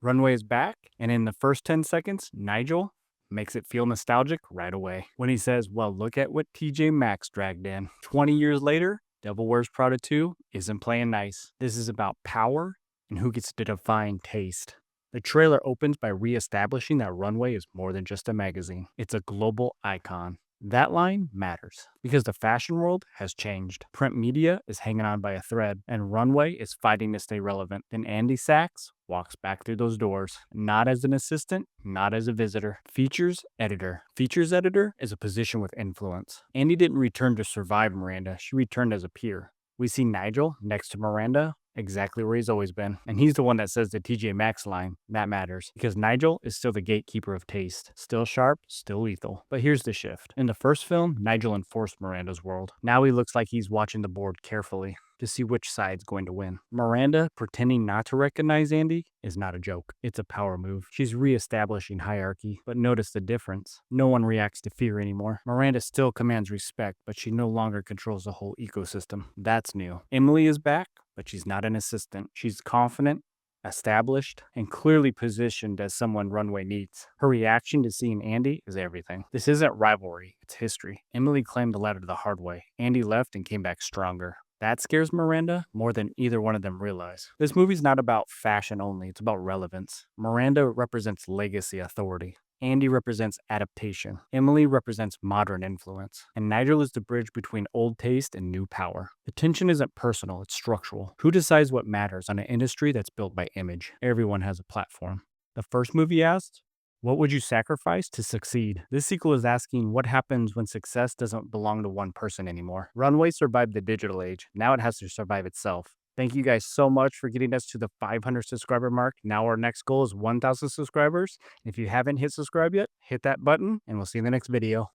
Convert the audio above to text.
Runway is back, and in the first 10 seconds, Nigel makes it feel nostalgic right away. When he says, well, look at what TJ Maxx dragged in. 20 years later, Devil Wears Prada 2 isn't playing nice. This is about power and who gets to define taste. The trailer opens by reestablishing that Runway is more than just a magazine. It's a global icon. That line matters because the fashion world has changed. Print media is hanging on by a thread, and Runway is fighting to stay relevant. Then Andy Sachs walks back through those doors, not as an assistant, not as a visitor. Features editor. Features editor is a position with influence. Andy didn't return to survive Miranda, she returned as a peer. We see Nigel next to Miranda, exactly where he's always been. And he's the one that says the TJ Maxx line. That matters because Nigel is still the gatekeeper of taste. Still sharp, still lethal. But here's the shift. In the first film, Nigel enforced Miranda's world. Now he looks like he's watching the board carefully to see which side's going to win. Miranda pretending not to recognize Andy is not a joke. It's a power move. She's reestablishing hierarchy, but notice the difference. No one reacts to fear anymore. Miranda still commands respect, but she no longer controls the whole ecosystem. That's new. Emily is back, but she's not an assistant. She's confident, established, and clearly positioned as someone Runway needs. Her reaction to seeing Andy is everything. This isn't rivalry, it's history. Emily claimed the ladder the hard way. Andy left and came back stronger. That scares Miranda more than either one of them realize. This movie's not about fashion only, it's about relevance. Miranda represents legacy authority. Andy represents adaptation. Emily represents modern influence. And Nigel is the bridge between old taste and new power. The tension isn't personal, it's structural. Who decides what matters on an industry that's built by image? Everyone has a platform. The first movie asked, what would you sacrifice to succeed? This sequel is asking what happens when success doesn't belong to one person anymore. Runway survived the digital age. Now it has to survive itself. Thank you guys so much for getting us to the 500 subscriber mark. Now our next goal is 1,000 subscribers. If you haven't hit subscribe yet, hit that button and we'll see you in the next video.